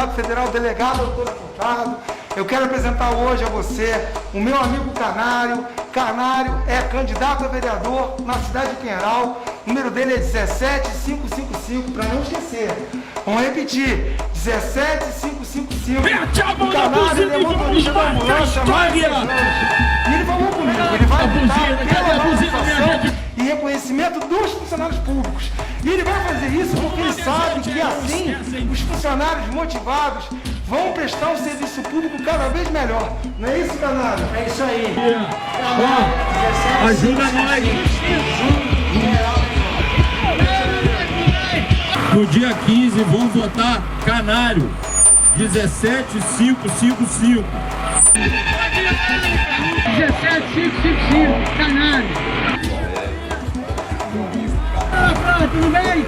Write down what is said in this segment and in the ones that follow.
deputado federal, delegado Doutor Furtado. Eu quero apresentar hoje a você o meu amigo Canário. Canário é candidato a vereador na cidade de Pinheiral. O número dele é 17555, para não esquecer. Vamos repetir, 17555. O Canário é motorista da ambulância há mais de 10 anos. E ele falou comigo, ele vai lutar pela valorização e reconhecimento dos funcionários públicos. E ele vai fazer isso porque ele sabe que assim os funcionários motivados vão prestar um serviço público cada vez melhor. Não é isso, Canário? É isso aí. Ajuda nós. No dia 15 vão votar Canário 17555. 17555, Canário. Tudo bem?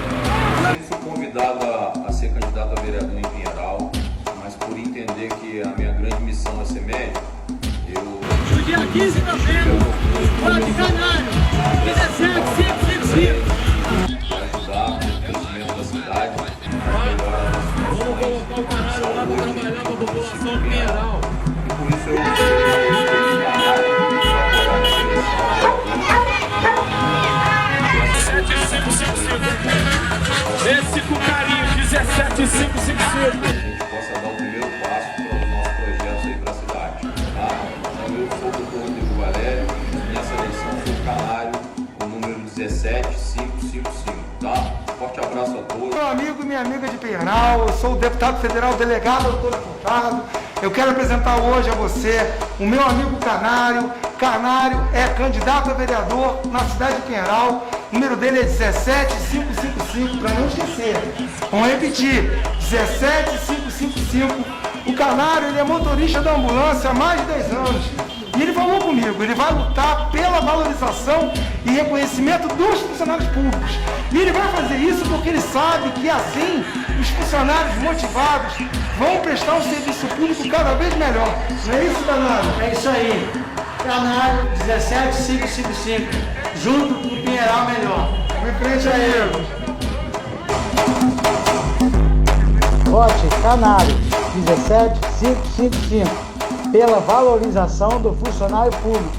Eu fui convidado a ser candidato a vereador em Pinheiral, mas por entender que a minha grande missão é ser médico, eu... No dia 15 de novembro, vote Canário, 17555. Para ajudar no crescimento da cidade, Vamos colocar o Canário lá para trabalhar com a população de Pinheiral. e por isso eu Esse com carinho, 17555. a gente possa dar o primeiro passo para os nossos projetos aí para a cidade. Tá? Então eu sou o Dr. Rodrigo Valério, nessa eleição sou o Canário, o número 17555. Tá? Forte abraço a todos. Meu amigo e minha amiga de Pinheiral, eu sou o deputado federal, delegado Doutor Furtado. Eu quero apresentar hoje a você o meu amigo Canário. Canário é candidato a vereador na cidade de Pinheiral. O número dele é 17555, para não esquecer. Vamos repetir, 17555. O Canário ele é motorista da ambulância há mais de 10 anos. E ele falou comigo, ele vai lutar pela valorização e reconhecimento dos funcionários públicos. E ele vai fazer isso porque ele sabe que assim os funcionários motivados vão prestar um serviço público cada vez melhor. Não é isso, Canário? É isso aí. Canário 17555. Junto com o Pinheiral melhor. Vem em frente a ele. Vote Canário 17555 pela valorização do funcionário público.